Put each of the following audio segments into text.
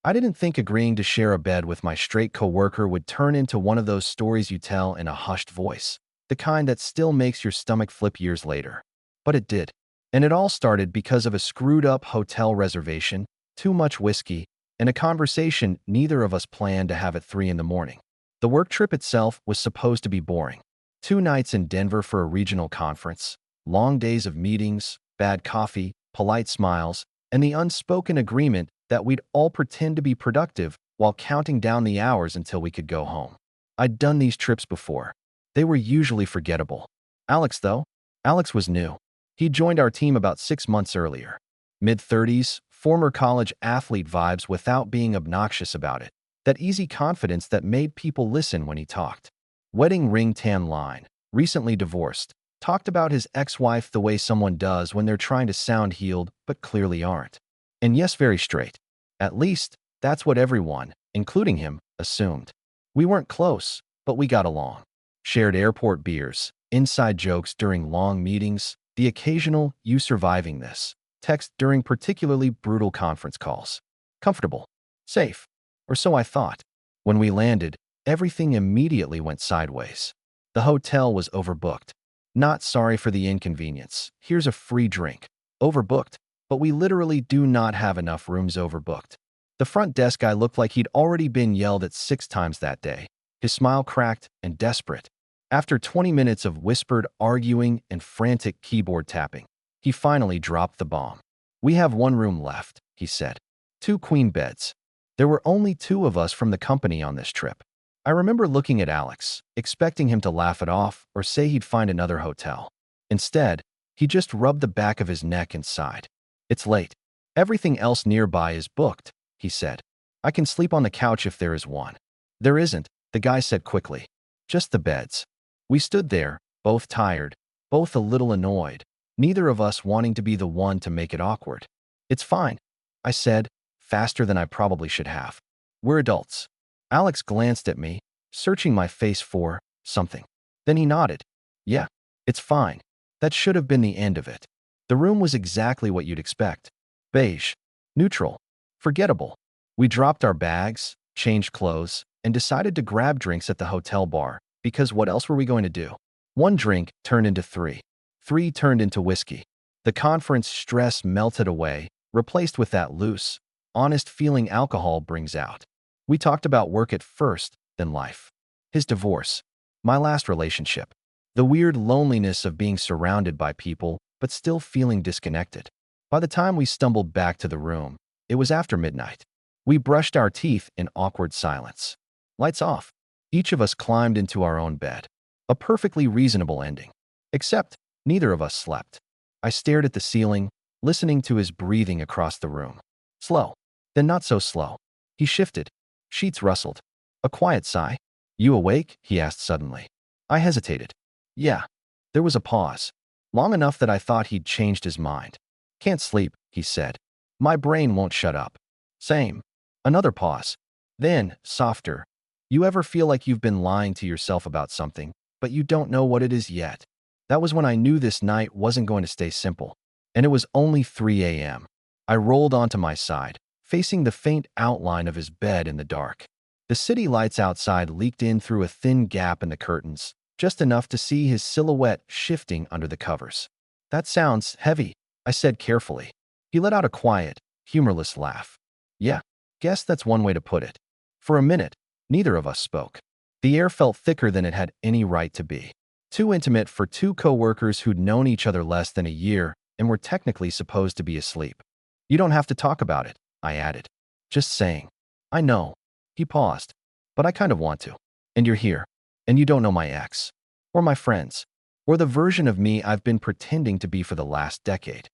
I didn't think agreeing to share a bed with my straight coworker would turn into one of those stories you tell in a hushed voice, the kind that still makes your stomach flip years later. But it did. And it all started because of a screwed-up hotel reservation, too much whiskey, and a conversation neither of us planned to have at 3 in the morning. The work trip itself was supposed to be boring. 2 nights in Denver for a regional conference, long days of meetings, bad coffee, polite smiles, and the unspoken agreement that we'd all pretend to be productive while counting down the hours until we could go home. I'd done these trips before. They were usually forgettable. Alex, though? Alex was new. He joined our team about 6 months earlier. Mid-30s, former college athlete vibes without being obnoxious about it. That easy confidence that made people listen when he talked. Wedding ring tan line. Recently divorced. Talked about his ex-wife the way someone does when they're trying to sound healed but clearly aren't. And yes, very straight. At least, that's what everyone, including him, assumed. We weren't close, but we got along. Shared airport beers, inside jokes during long meetings, the occasional "you surviving this" text during particularly brutal conference calls. Comfortable. Safe. Or so I thought. When we landed, everything immediately went sideways. The hotel was overbooked. Not sorry for the inconvenience. Here's a free drink. Overbooked. But we literally do not have enough rooms. Overbooked. The front desk guy looked like he'd already been yelled at 6 times that day, his smile cracked and desperate. After 20 minutes of whispered arguing and frantic keyboard tapping, he finally dropped the bomb. "We have one room left," he said. 2 queen beds. There were only 2 of us from the company on this trip. I remember looking at Alex, expecting him to laugh it off or say he'd find another hotel. Instead, he just rubbed the back of his neck and sighed. "It's late. Everything else nearby is booked," he said. "I can sleep on the couch if there is one." "There isn't," the guy said quickly. "Just the beds." We stood there, both tired, both a little annoyed, neither of us wanting to be the one to make it awkward. "It's fine," I said, faster than I probably should have. "We're adults." Alex glanced at me, searching my face for something. Then he nodded. "Yeah, it's fine." That should have been the end of it. The room was exactly what you'd expect. Beige. Neutral. Forgettable. We dropped our bags, changed clothes, and decided to grab drinks at the hotel bar, because what else were we going to do? 1 drink turned into 3. 3 turned into whiskey. The conference stress melted away, replaced with that loose, honest feeling alcohol brings out. We talked about work at first, then life. His divorce. My last relationship. The weird loneliness of being surrounded by people, but still feeling disconnected. By the time we stumbled back to the room, it was after midnight. We brushed our teeth in awkward silence. Lights off. Each of us climbed into our own bed. A perfectly reasonable ending. Except, neither of us slept. I stared at the ceiling, listening to his breathing across the room. Slow. Then not so slow. He shifted. Sheets rustled. A quiet sigh. "You awake?" he asked suddenly. I hesitated. "Yeah." There was a pause. Long enough that I thought he'd changed his mind. "Can't sleep," he said. "My brain won't shut up." "Same." Another pause. Then, softer. "You ever feel like you've been lying to yourself about something, but you don't know what it is yet?" That was when I knew this night wasn't going to stay simple. And it was only 3 a.m. I rolled onto my side, facing the faint outline of his bed in the dark. The city lights outside leaked in through a thin gap in the curtains, just enough to see his silhouette shifting under the covers. "That sounds heavy," I said carefully. He let out a quiet, humorless laugh. "Yeah, guess that's one way to put it." For a minute, neither of us spoke. The air felt thicker than it had any right to be. Too intimate for 2 coworkers who'd known each other less than a year and were technically supposed to be asleep. "You don't have to talk about it," I added. "Just saying." "I know." He paused. "But I kind of want to. And you're here. And you don't know my ex. Or my friends. Or the version of me I've been pretending to be for the last decade."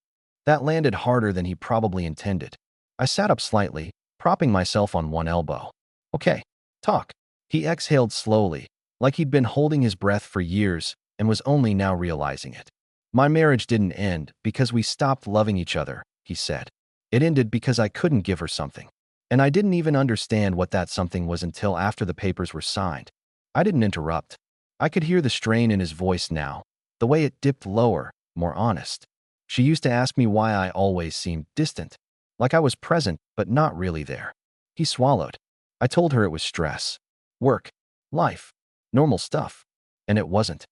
That landed harder than he probably intended. I sat up slightly, propping myself on one elbow. "Okay, talk." He exhaled slowly, like he'd been holding his breath for years and was only now realizing it. "My marriage didn't end because we stopped loving each other," he said. "It ended because I couldn't give her something. And I didn't even understand what that something was until after the papers were signed." I didn't interrupt. I could hear the strain in his voice now, the way it dipped lower, more honest. "She used to ask me why I always seemed distant, like I was present but not really there. He swallowed. I told her it was stress. Work. Life. Normal stuff. And it wasn't.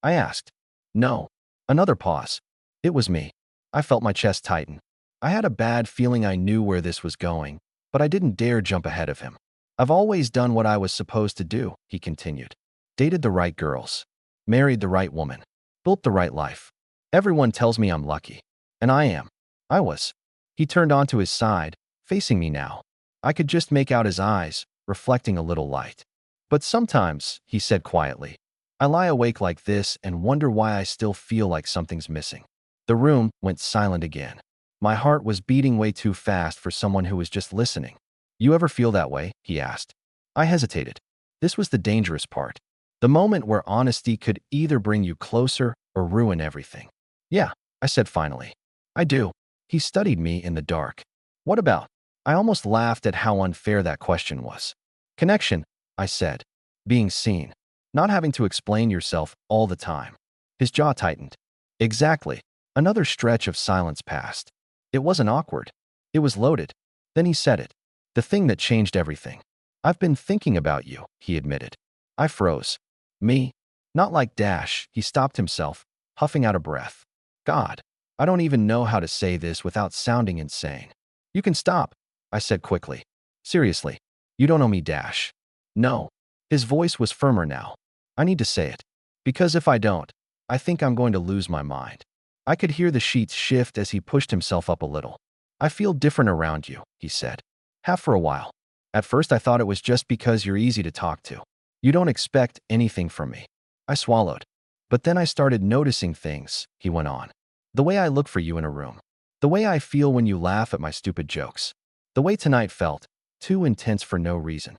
I asked. No. Another pause. It was me. I felt my chest tighten. I had a bad feeling I knew where this was going, but I didn't dare jump ahead of him. I've always done what I was supposed to do, he continued. Dated the right girls. Married the right woman. Built the right life. Everyone tells me I'm lucky. And I am. I was. He turned onto his side, facing me now. I could just make out his eyes, reflecting a little light. But sometimes, he said quietly, I lie awake like this and wonder why I still feel like something's missing. The room went silent again. My heart was beating way too fast for someone who was just listening. You ever feel that way? He asked. I hesitated. This was the dangerous part. The moment where honesty could either bring you closer or ruin everything. Yeah, I said finally. I do. He studied me in the dark. What about? I almost laughed at how unfair that question was. Connection, I said. Being seen. Not having to explain yourself all the time. His jaw tightened. Exactly. Another stretch of silence passed. It wasn't awkward. It was loaded. Then he said it. The thing that changed everything. I've been thinking about you, he admitted. I froze. Me? Not like Dash, he stopped himself, huffing out a breath. God, I don't even know how to say this without sounding insane. You can stop, I said quickly. Seriously, you don't know me, Dash. No. His voice was firmer now. I need to say it. Because if I don't, I think I'm going to lose my mind. I could hear the sheets shift as he pushed himself up a little. I feel different around you, he said. Have for a while. At first I thought it was just because you're easy to talk to. You don't expect anything from me. I swallowed. But then I started noticing things, he went on. The way I look for you in a room. The way I feel when you laugh at my stupid jokes. The way tonight felt, too intense for no reason.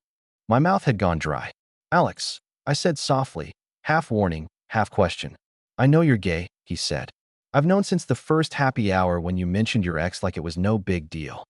My mouth had gone dry. Alex, I said softly, half warning, half question. I know you're gay, he said. I've known since the first happy hour when you mentioned your ex like it was no big deal.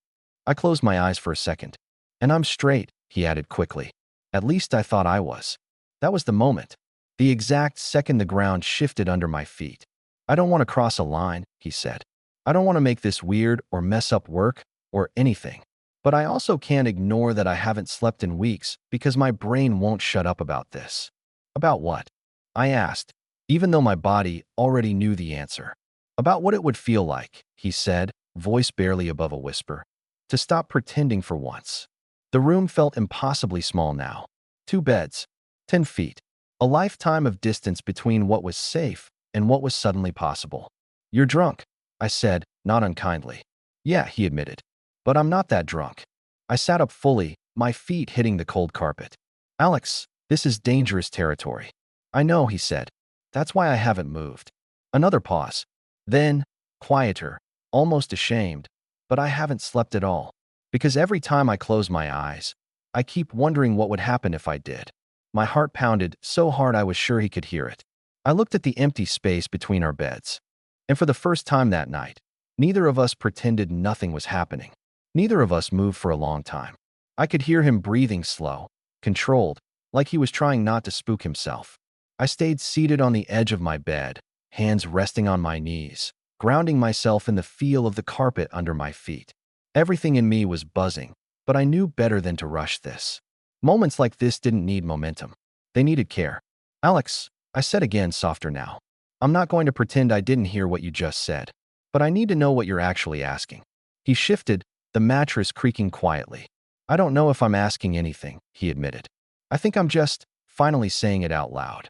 I closed my eyes for a second. And I'm straight, he added quickly. At least I thought I was. That was the moment. The exact second the ground shifted under my feet. I don't want to cross a line, he said. I don't want to make this weird or mess up work or anything. But I also can't ignore that I haven't slept in weeks because my brain won't shut up about this. About what? I asked, even though my body already knew the answer. About what it would feel like, he said, voice barely above a whisper. To stop pretending for once. The room felt impossibly small now. 2 beds, 10 feet. A lifetime of distance between what was safe and what was suddenly possible. You're drunk, I said, not unkindly. Yeah, he admitted. But I'm not that drunk. I sat up fully, my feet hitting the cold carpet. Alex, this is dangerous territory. I know, he said. That's why I haven't moved. Another pause. Then, quieter, almost ashamed, but I haven't slept at all. Because every time I close my eyes, I keep wondering what would happen if I did. My heart pounded so hard I was sure he could hear it. I looked at the empty space between our beds. And for the first time that night, neither of us pretended nothing was happening. Neither of us moved for a long time. I could hear him breathing slow, controlled, like he was trying not to spook himself. I stayed seated on the edge of my bed, hands resting on my knees, grounding myself in the feel of the carpet under my feet. Everything in me was buzzing, but I knew better than to rush this. Moments like this didn't need momentum. They needed care. Alex, I said again, softer now. I'm not going to pretend I didn't hear what you just said, but I need to know what you're actually asking. He shifted, the mattress creaking quietly. I don't know if I'm asking anything, he admitted. I think I'm just finally saying it out loud.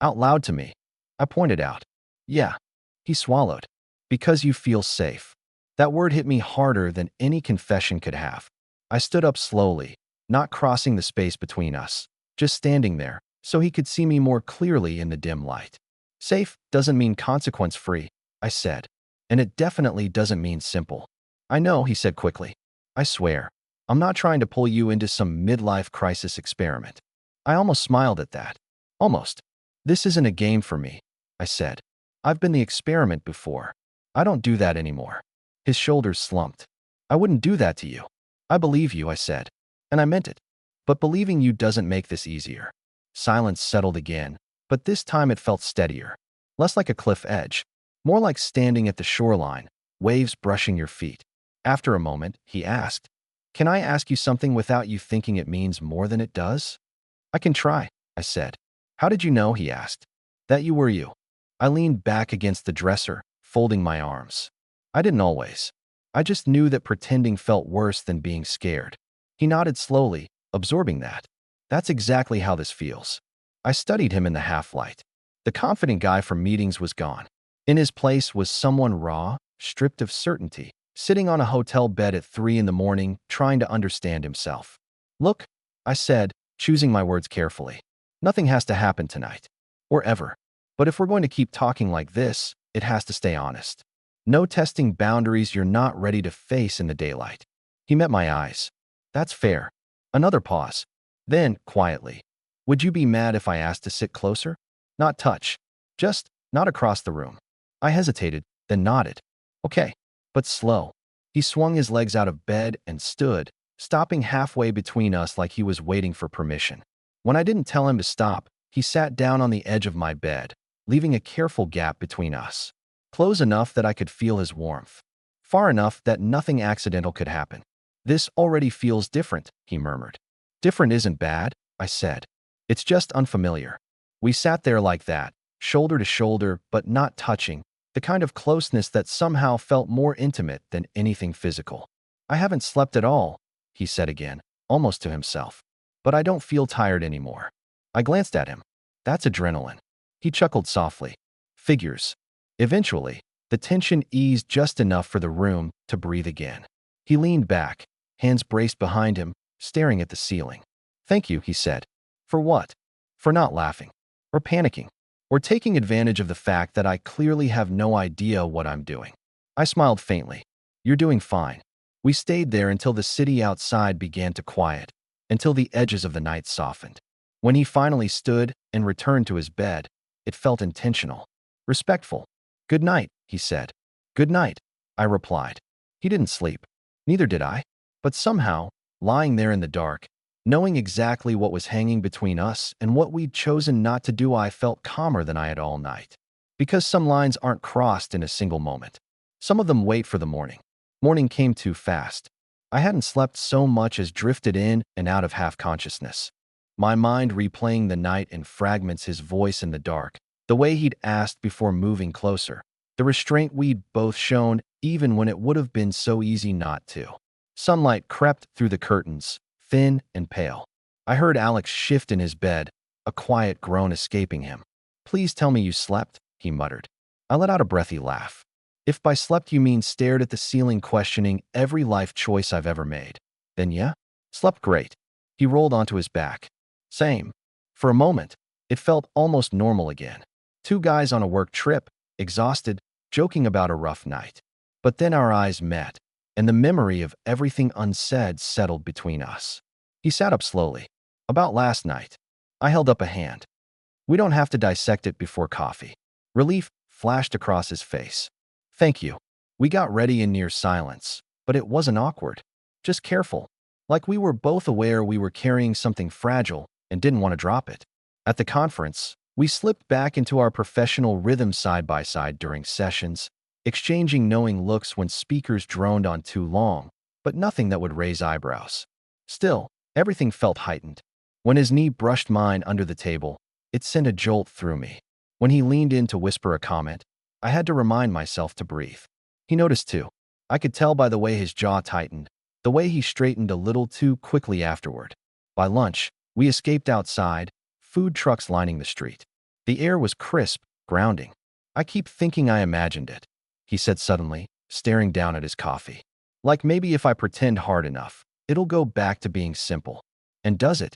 Out loud to me. I pointed out. Yeah. He swallowed. Because you feel safe. That word hit me harder than any confession could have. I stood up slowly, not crossing the space between us, just standing there, so he could see me more clearly in the dim light. Safe doesn't mean consequence-free, I said. And it definitely doesn't mean simple. I know, he said quickly. I swear. I'm not trying to pull you into some midlife crisis experiment. I almost smiled at that. Almost. This isn't a game for me, I said. I've been the experiment before. I don't do that anymore. His shoulders slumped. I wouldn't do that to you. I believe you, I said. And I meant it. But believing you doesn't make this easier. Silence settled again, but this time it felt steadier. Less like a cliff edge. More like standing at the shoreline, waves brushing your feet. After a moment, he asked, Can I ask you something without you thinking it means more than it does? I can try, I said. How did you know, he asked. That you were you. I leaned back against the dresser, folding my arms. I didn't always. I just knew that pretending felt worse than being scared. He nodded slowly, absorbing that. That's exactly how this feels. I studied him in the half-light. The confident guy from meetings was gone. In his place was someone raw, stripped of certainty, sitting on a hotel bed at 3 in the morning, trying to understand himself. Look, I said, choosing my words carefully. Nothing has to happen tonight. Or ever. But if we're going to keep talking like this, it has to stay honest. No testing boundaries you're not ready to face in the daylight. He met my eyes. That's fair. Another pause. Then, quietly. Would you be mad if I asked to sit closer? Not touch. Just not across the room. I hesitated, then nodded. Okay. But slow. He swung his legs out of bed and stood, stopping halfway between us like he was waiting for permission. When I didn't tell him to stop, he sat down on the edge of my bed, leaving a careful gap between us. Close enough that I could feel his warmth. Far enough that nothing accidental could happen. This already feels different, he murmured. Different isn't bad, I said. It's just unfamiliar. We sat there like that, shoulder to shoulder, but not touching, the kind of closeness that somehow felt more intimate than anything physical. I haven't slept at all, he said again, almost to himself. But I don't feel tired anymore. I glanced at him. That's adrenaline. He chuckled softly. Figures. Eventually, the tension eased just enough for the room to breathe again. He leaned back, hands braced behind him, staring at the ceiling. Thank you, he said. For what? For not laughing. Or panicking. Or taking advantage of the fact that I clearly have no idea what I'm doing. I smiled faintly. You're doing fine. We stayed there until the city outside began to quiet, until the edges of the night softened. When he finally stood and returned to his bed, it felt intentional, respectful. Good night, he said. Good night, I replied. He didn't sleep. Neither did I. But somehow, lying there in the dark, knowing exactly what was hanging between us and what we'd chosen not to do, I felt calmer than I had all night. Because some lines aren't crossed in a single moment. Some of them wait for the morning. Morning came too fast. I hadn't slept so much as drifted in and out of half-consciousness. My mind replaying the night in fragments, his voice in the dark, the way he'd asked before moving closer, the restraint we'd both shown even when it would have been so easy not to. Sunlight crept through the curtains, thin and pale. I heard Alex shift in his bed, a quiet groan escaping him. Please tell me you slept, he muttered. I let out a breathy laugh. If by slept you mean stared at the ceiling questioning every life choice I've ever made, then yeah, slept great. He rolled onto his back. Same. For a moment, it felt almost normal again. Two guys on a work trip, exhausted, joking about a rough night. But then our eyes met, and the memory of everything unsaid settled between us. He sat up slowly. About last night. I held up a hand. We don't have to dissect it before coffee. Relief flashed across his face. Thank you. We got ready in near silence, but it wasn't awkward. Just careful. Like we were both aware we were carrying something fragile and didn't want to drop it. At the conference, we slipped back into our professional rhythm side by side during sessions, exchanging knowing looks when speakers droned on too long, but nothing that would raise eyebrows. Still, everything felt heightened. When his knee brushed mine under the table, it sent a jolt through me. When he leaned in to whisper a comment, I had to remind myself to breathe. He noticed too. I could tell by the way his jaw tightened, the way he straightened a little too quickly afterward. By lunch, we escaped outside, food trucks lining the street. The air was crisp, grounding. I keep thinking I imagined it, he said suddenly, staring down at his coffee. Like maybe if I pretend hard enough, it'll go back to being simple. And does it?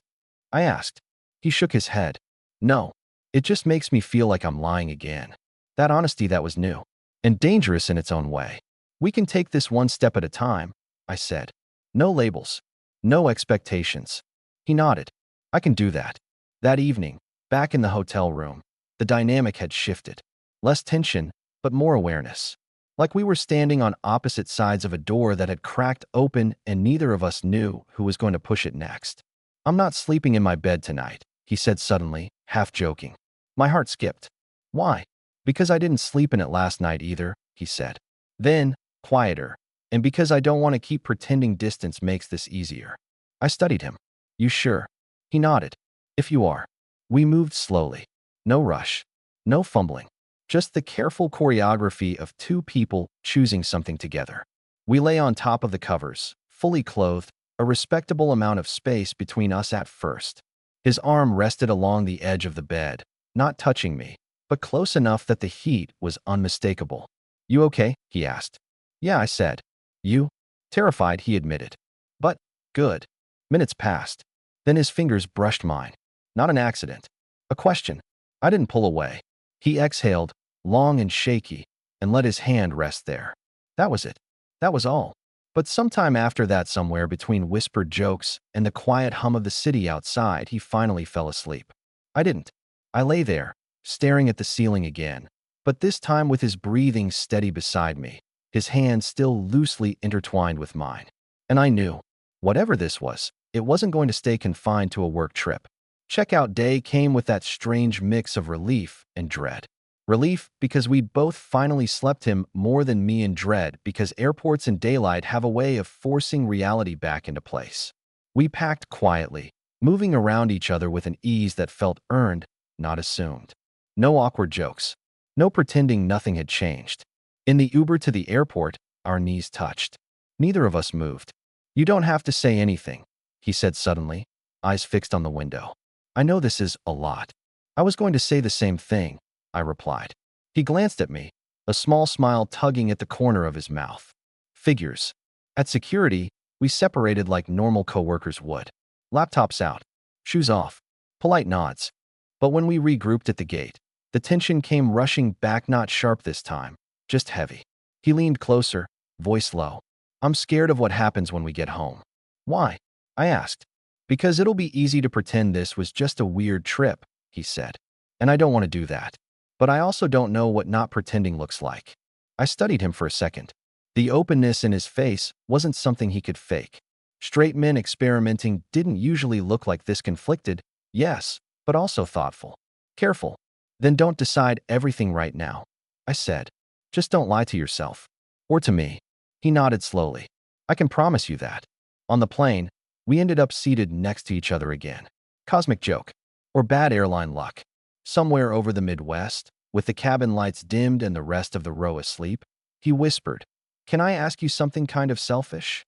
I asked. He shook his head. No, it just makes me feel like I'm lying again. That honesty that was new. And dangerous in its own way. We can take this one step at a time, I said. No labels. No expectations. He nodded. I can do that. That evening, back in the hotel room, the dynamic had shifted. Less tension, but more awareness. Like we were standing on opposite sides of a door that had cracked open and neither of us knew who was going to push it next. I'm not sleeping in my bed tonight, he said suddenly, half joking. My heart skipped. Why? Because I didn't sleep in it last night either, he said. Then, quieter, And because I don't want to keep pretending distance makes this easier. I studied him. You sure? He nodded. If you are. We moved slowly. No rush. No fumbling. Just the careful choreography of two people choosing something together. We lay on top of the covers, fully clothed, a respectable amount of space between us at first. His arm rested along the edge of the bed, not touching me, but close enough that the heat was unmistakable. You okay? He asked. Yeah, I said. You? Terrified, he admitted. But, good. Minutes passed. Then his fingers brushed mine. Not an accident. A question. I didn't pull away. He exhaled, long and shaky, and let his hand rest there. That was it. That was all. But sometime after that, somewhere between whispered jokes and the quiet hum of the city outside, he finally fell asleep. I didn't. I lay there, staring at the ceiling again, but this time with his breathing steady beside me, his hand still loosely intertwined with mine. And I knew, whatever this was, it wasn't going to stay confined to a work trip. Checkout day came with that strange mix of relief and dread. Relief because we'd both finally slept him more than me, and dread because airports and daylight have a way of forcing reality back into place. We packed quietly, moving around each other with an ease that felt earned, not assumed. No awkward jokes. No pretending nothing had changed. In the Uber to the airport, our knees touched. Neither of us moved. You don't have to say anything, he said suddenly, eyes fixed on the window. I know this is a lot. I was going to say the same thing, I replied. He glanced at me, a small smile tugging at the corner of his mouth. Figures. At security, we separated like normal coworkers would. Laptops out. Shoes off. Polite nods. But when we regrouped at the gate, the tension came rushing back, not sharp this time, just heavy. He leaned closer, voice low. I'm scared of what happens when we get home. Why? I asked. Because it'll be easy to pretend this was just a weird trip, he said. And I don't want to do that. But I also don't know what not pretending looks like. I studied him for a second. The openness in his face wasn't something he could fake. Straight men experimenting didn't usually look like this, conflicted, yes, but also thoughtful. Careful. Then don't decide everything right now, I said. Just don't lie to yourself. Or to me. He nodded slowly. I can promise you that. On the plane, we ended up seated next to each other again. Cosmic joke. Or bad airline luck. Somewhere over the Midwest, with the cabin lights dimmed and the rest of the row asleep, he whispered, Can I ask you something kind of selfish?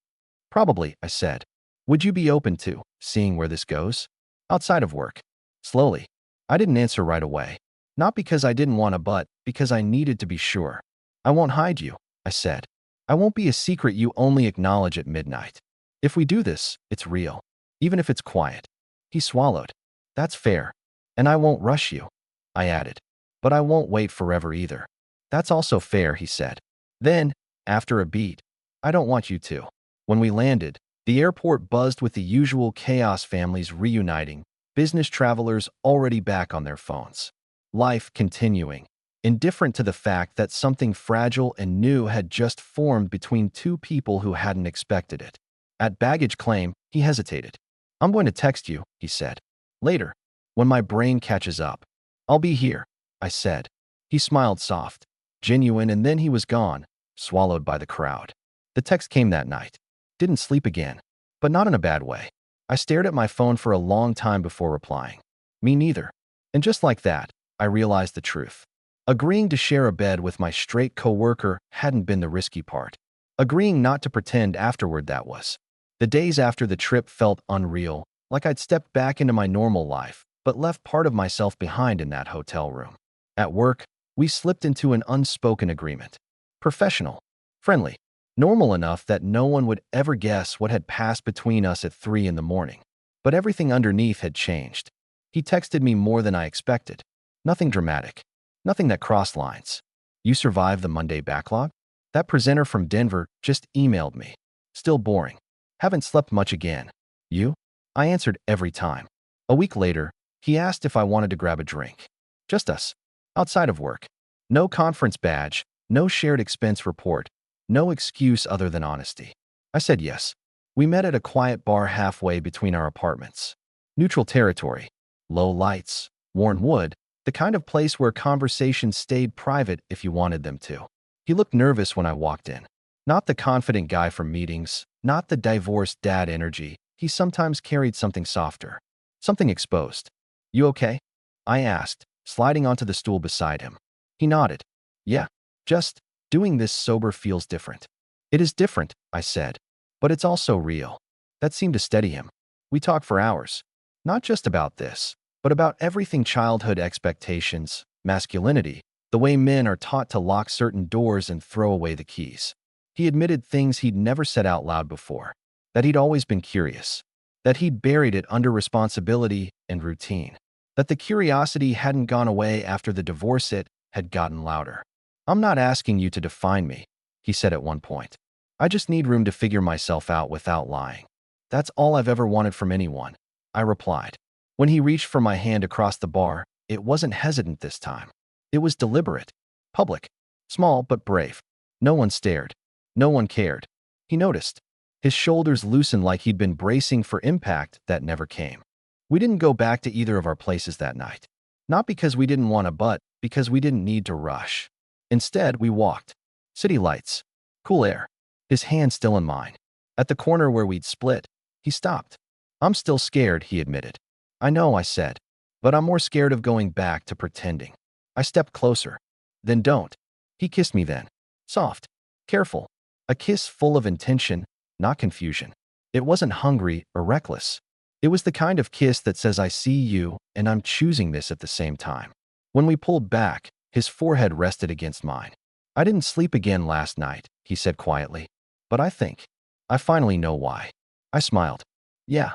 Probably, I said. Would you be open to seeing where this goes? Outside of work. Slowly. I didn't answer right away. Not because I didn't want to, but because I needed to be sure. I won't hide you, I said. I won't be a secret you only acknowledge at midnight. If we do this, it's real. Even if it's quiet. He swallowed. That's fair. And I won't rush you, I added. But I won't wait forever either. That's also fair, he said. Then, after a beat, I don't want you to. When we landed, the airport buzzed with the usual chaos, families reuniting, business travelers already back on their phones. Life continuing, indifferent to the fact that something fragile and new had just formed between two people who hadn't expected it. At baggage claim, he hesitated. I'm going to text you, he said. Later. When my brain catches up. I'll be here, I said. He smiled soft, genuine, and then he was gone, swallowed by the crowd. The text came that night. Didn't sleep again, but not in a bad way. I stared at my phone for a long time before replying. Me neither. And just like that, I realized the truth. Agreeing to share a bed with my straight coworker hadn't been the risky part. Agreeing not to pretend afterward, that was. The days after the trip felt unreal, like I'd stepped back into my normal life, but left part of myself behind in that hotel room. At work, we slipped into an unspoken agreement. Professional, friendly, normal enough that no one would ever guess what had passed between us at 3 in the morning. But everything underneath had changed. He texted me more than I expected. Nothing dramatic. Nothing that crossed lines. You survived the Monday backlog? That presenter from Denver just emailed me. Still boring. Haven't slept much again. You? I answered every time. A week later, he asked if I wanted to grab a drink. Just us. Outside of work. No conference badge, no shared expense report, no excuse other than honesty. I said yes. We met at a quiet bar halfway between our apartments. Neutral territory. Low lights, worn wood, the kind of place where conversations stayed private if you wanted them to. He looked nervous when I walked in. Not the confident guy from meetings, not the divorced dad energy. He sometimes carried something softer, something exposed. You okay? I asked, sliding onto the stool beside him. He nodded. Yeah, just doing this sober feels different. It is different, I said, but it's also real. That seemed to steady him. We talked for hours, not just about this, but about everything: childhood expectations, masculinity, the way men are taught to lock certain doors and throw away the keys. He admitted things he'd never said out loud before, that he'd always been curious, that he'd buried it under responsibility and routine, that the curiosity hadn't gone away after the divorce, it had gotten louder. I'm not asking you to define me, he said at one point. I just need room to figure myself out without lying. That's all I've ever wanted from anyone, I replied. When he reached for my hand across the bar, it wasn't hesitant this time. It was deliberate, public, small but brave. No one stared. No one cared. He noticed. His shoulders loosened like he'd been bracing for impact that never came. We didn't go back to either of our places that night. Not because we didn't want to, but because we didn't need to rush. Instead, we walked. City lights. Cool air. His hand still in mine. At the corner where we'd split, he stopped. I'm still scared, he admitted. I know, I said, but I'm more scared of going back to pretending. I stepped closer. Then don't. He kissed me then. Soft. Careful. A kiss full of intention, not confusion. It wasn't hungry or reckless. It was the kind of kiss that says, I see you, and I'm choosing this at the same time. When we pulled back, his forehead rested against mine. I didn't sleep again last night, he said quietly. But I think I finally know why. I smiled. Yeah,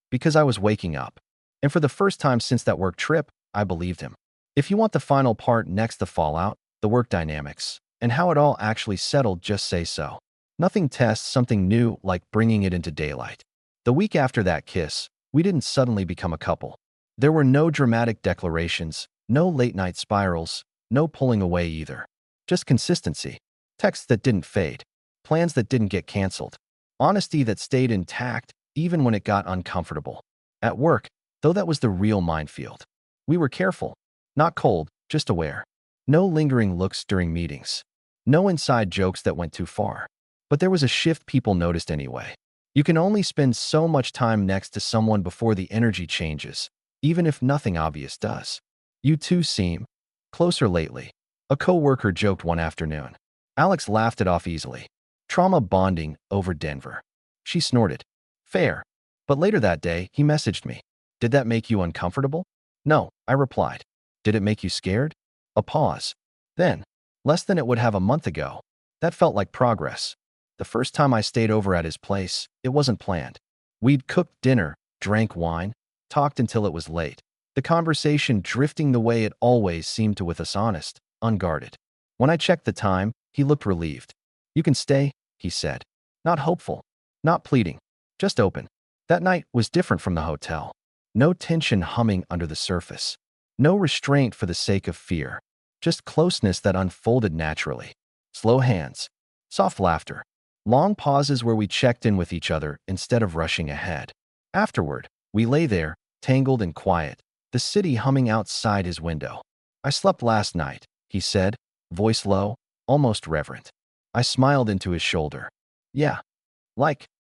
because I was waking up. And for the first time since that work trip, I believed him. If you want the final part next, the fallout, the work dynamics, and how it all actually settled, just say so. Nothing tests something new like bringing it into daylight. The week after that kiss, we didn't suddenly become a couple. There were no dramatic declarations, no late-night spirals, no pulling away either. Just consistency. Texts that didn't fade. Plans that didn't get canceled. Honesty that stayed intact even when it got uncomfortable. At work, though, that was the real minefield. We were careful. Not cold, just aware. No lingering looks during meetings. No inside jokes that went too far. But there was a shift people noticed anyway. You can only spend so much time next to someone before the energy changes, even if nothing obvious does. You two seem closer lately, a coworker joked one afternoon. Alex laughed it off easily. Trauma bonding over Denver. She snorted. Fair. But later that day, he messaged me. Did that make you uncomfortable? No, I replied. Did it make you scared? A pause. Then, less than it would have a month ago. That felt like progress. The first time I stayed over at his place, it wasn't planned. We'd cooked dinner, drank wine, talked until it was late. The conversation drifting the way it always seemed to, with us honest, unguarded. When I checked the time, he looked relieved. You can stay, he said. Not hopeful, not pleading, just open. That night was different from the hotel. No tension humming under the surface. No restraint for the sake of fear. Just closeness that unfolded naturally. Slow hands. Soft laughter. Long pauses where we checked in with each other instead of rushing ahead. Afterward, we lay there, tangled and quiet, the city humming outside his window. I slept last night, he said, voice low, almost reverent. I smiled into his shoulder. Yeah.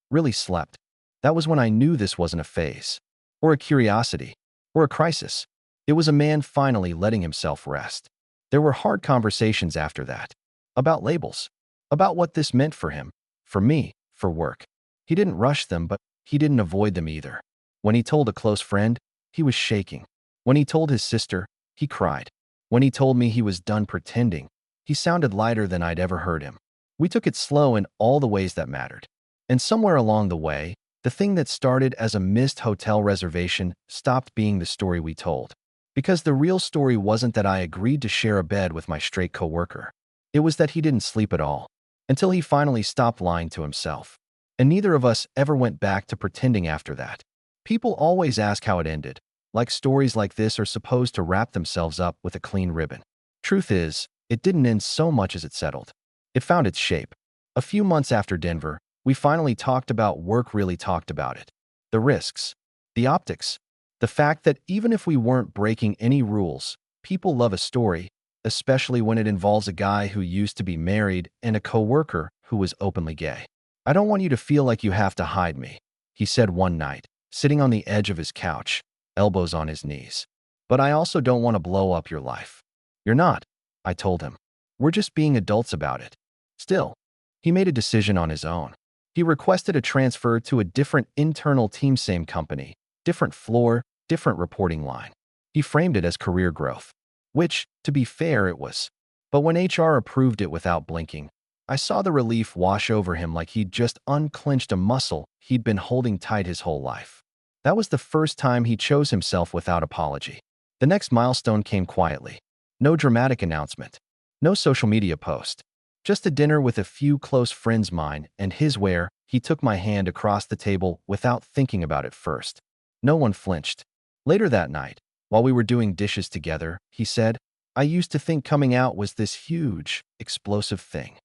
Really slept. That was when I knew this wasn't a phase. Or a curiosity. Or a crisis. It was a man finally letting himself rest. There were hard conversations after that. About labels. About what this meant for him. For me. For work. He didn't rush them, but he didn't avoid them either. When he told a close friend, he was shaking. When he told his sister, he cried. When he told me he was done pretending, he sounded lighter than I'd ever heard him. We took it slow in all the ways that mattered. And somewhere along the way, the thing that started as a missed hotel reservation stopped being the story we told. Because the real story wasn't that I agreed to share a bed with my straight coworker. It was that he didn't sleep at all. Until he finally stopped lying to himself. And neither of us ever went back to pretending after that. People always ask how it ended. Like stories like this are supposed to wrap themselves up with a clean ribbon. Truth is, it didn't end so much as it settled. It found its shape. A few months after Denver, we finally talked about work, really talked about it. The risks. The optics. The fact that even if we weren't breaking any rules, people love a story, especially when it involves a guy who used to be married and a coworker who was openly gay. "I don't want you to feel like you have to hide me," he said one night, sitting on the edge of his couch, elbows on his knees. "But I also don't want to blow up your life." "You're not," I told him. "We're just being adults about it." Still, he made a decision on his own. He requested a transfer to a different internal team, same company, different floor, different reporting line. He framed it as career growth, which, to be fair, it was. But when HR approved it without blinking, I saw the relief wash over him like he'd just unclenched a muscle he'd been holding tight his whole life. That was the first time he chose himself without apology. The next milestone came quietly. No dramatic announcement. No social media post. Just a dinner with a few close friends, mine and his, where he took my hand across the table without thinking about it first. No one flinched. Later that night, while we were doing dishes together, he said, "I used to think coming out was this huge, explosive thing."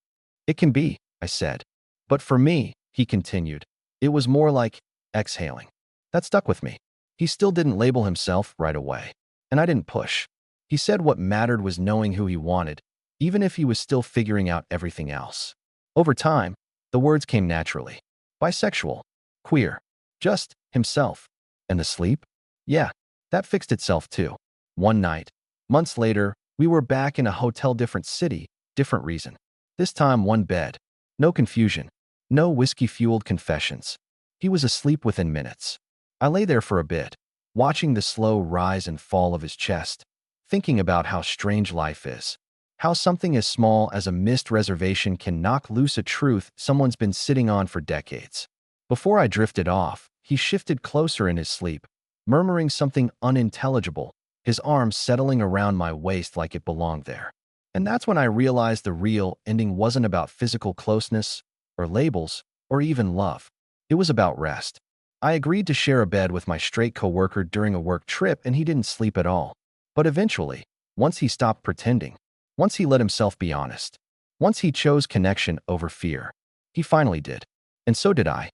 "It can be," I said. "But for me," he continued, "it was more like exhaling." That stuck with me. He still didn't label himself right away, and I didn't push. He said what mattered was knowing who he wanted, even if he was still figuring out everything else. Over time, the words came naturally. Bisexual, queer, just himself. And the sleep? Yeah, that fixed itself too. One night, months later, we were back in a hotel, different city, different reason. This time, one bed. No confusion. No whiskey-fueled confessions. He was asleep within minutes. I lay there for a bit, watching the slow rise and fall of his chest, thinking about how strange life is. How something as small as a missed reservation can knock loose a truth someone's been sitting on for decades. Before I drifted off, he shifted closer in his sleep, murmuring something unintelligible, his arms settling around my waist like it belonged there. And that's when I realized the real ending wasn't about physical closeness, or labels, or even love. It was about rest. I agreed to share a bed with my straight coworker during a work trip, and he didn't sleep at all. But eventually, once he stopped pretending, once he let himself be honest, once he chose connection over fear, he finally did. And so did I.